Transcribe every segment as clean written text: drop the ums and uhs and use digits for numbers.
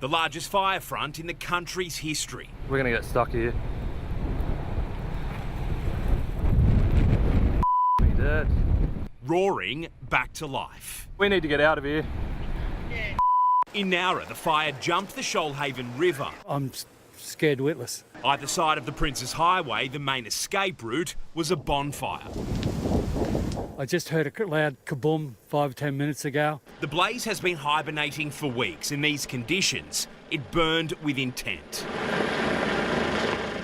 the largest fire front in the country's history. We're going to get stuck here. We're dead. Roaring back to life. We need to get out of here. In Nowra, the fire jumped the Shoalhaven River. I'm scared witless. Either side of the Princes Highway, the main escape route was a bonfire. I just heard a loud kaboom 5 or 10 minutes ago. The blaze has been hibernating for weeks. In these conditions, it burned with intent.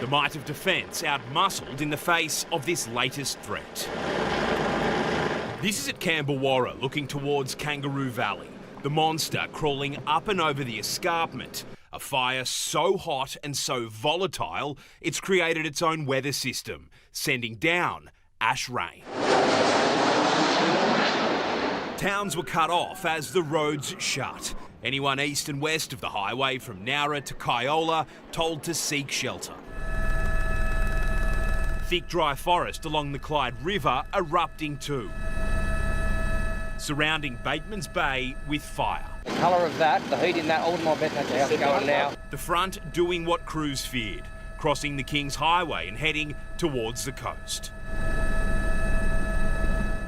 The might of defence outmuscled in the face of this latest threat. This is at Camberwarra, looking towards Kangaroo Valley. The monster crawling up and over the escarpment. A fire so hot and so volatile, it's created its own weather system, sending down ash rain. Towns were cut off as the roads shut. Anyone east and west of the highway from Nowra to Kyola told to seek shelter. Thick dry forest along the Clyde River erupting too. Surrounding Bateman's Bay with fire. The colour of that, the heat in that, all my bet that's how it's going now. The front doing what crews feared, crossing the King's Highway and heading towards the coast.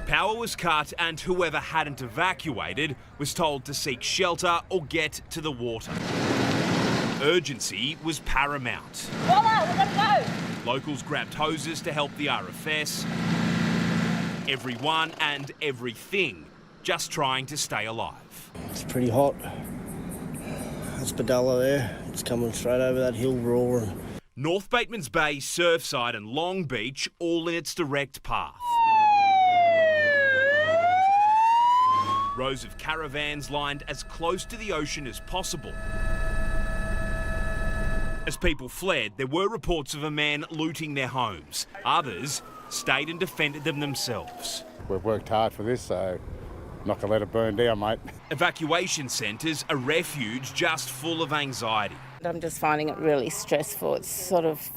Power was cut and whoever hadn't evacuated was told to seek shelter or get to the water. Urgency was paramount. Voila, we're gonna go! Locals grabbed hoses to help the RFS. Everyone and everything just trying to stay alive. It's pretty hot. That's Padella there. It's coming straight over that hill roaring. North Bateman's Bay, Surfside and Long Beach all in its direct path. Rows of caravans lined as close to the ocean as possible. As people fled, there were reports of a man looting their homes. Others stayed and defended them themselves. We've worked hard for this, so not going to let it burn down, mate. Evacuation centres, a refuge just full of anxiety. I'm just finding it really stressful. It's sort of,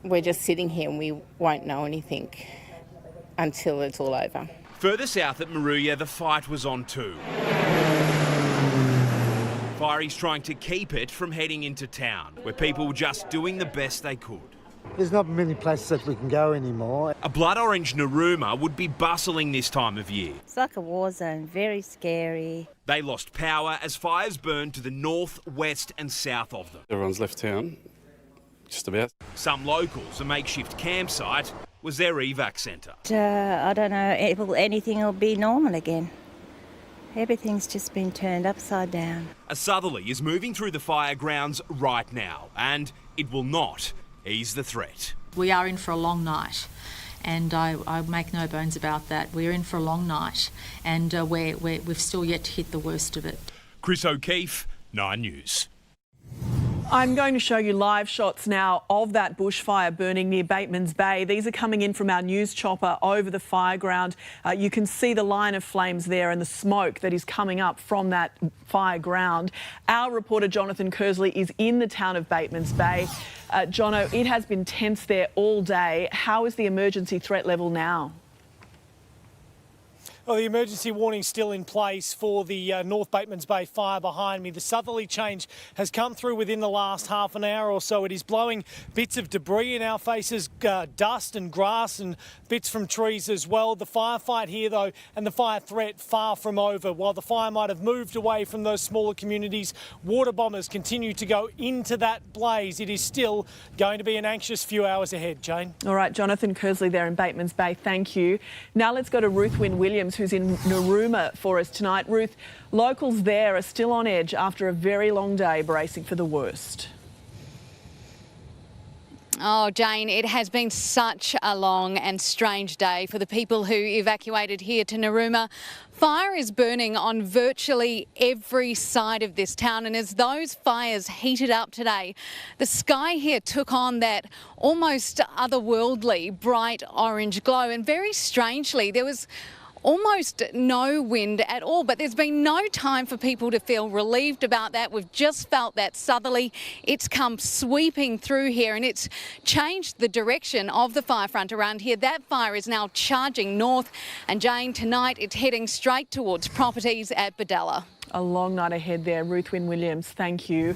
we're just sitting here and we won't know anything until it's all over. Further south at Moruya, the fight was on too. Fireys trying to keep it from heading into town, where people were just doing the best they could. There's not many places that we can go anymore. A blood orange Narooma would be bustling this time of year. It's like a war zone, very scary. They lost power as fires burned to the north, west and south of them. Everyone's left town, just about. Some locals, a makeshift campsite, was their evac centre. I don't know, anything will be normal again. Everything's just been turned upside down. A southerly is moving through the fire grounds right now, and it will not ease the threat. We are in for a long night, and I make no bones about that. We're in for a long night, and we've still yet to hit the worst of it. Chris O'Keefe, 9 News. I'm going to show you live shots now of that bushfire burning near Bateman's Bay. These are coming in from our news chopper over the fire ground. You can see the line of flames there and the smoke that is coming up from that fire ground. Our reporter Jonathan Kersley is in the town of Bateman's Bay. Jono, it has been tense there all day. How is the emergency threat level now? Well, the emergency warning still in place for the North Bateman's Bay fire behind me. The southerly change has come through within the last half an hour or so. It is blowing bits of debris in our faces, dust and grass and bits from trees as well. The firefight here, though, and the fire threat far from over. While the fire might have moved away from those smaller communities, water bombers continue to go into that blaze. It is still going to be an anxious few hours ahead, Jane. All right, Jonathan Kersley there in Bateman's Bay, thank you. Now let's go to Ruth Wynne Williams, who's in Narooma for us tonight. Ruth, locals there are still on edge after a very long day, bracing for the worst. Oh, Jane, it has been such a long and strange day for the people who evacuated here to Narooma. Fire is burning on virtually every side of this town, and as those fires heated up today, the sky here took on that almost otherworldly bright orange glow, and very strangely there was almost no wind at all, but there's been no time for people to feel relieved about that. We've just felt that southerly. It's come sweeping through here and it's changed the direction of the fire front around here. That fire is now charging north, and Jane, tonight it's heading straight towards properties at Bedella. A long night ahead there. Ruth Wynne Williams, thank you.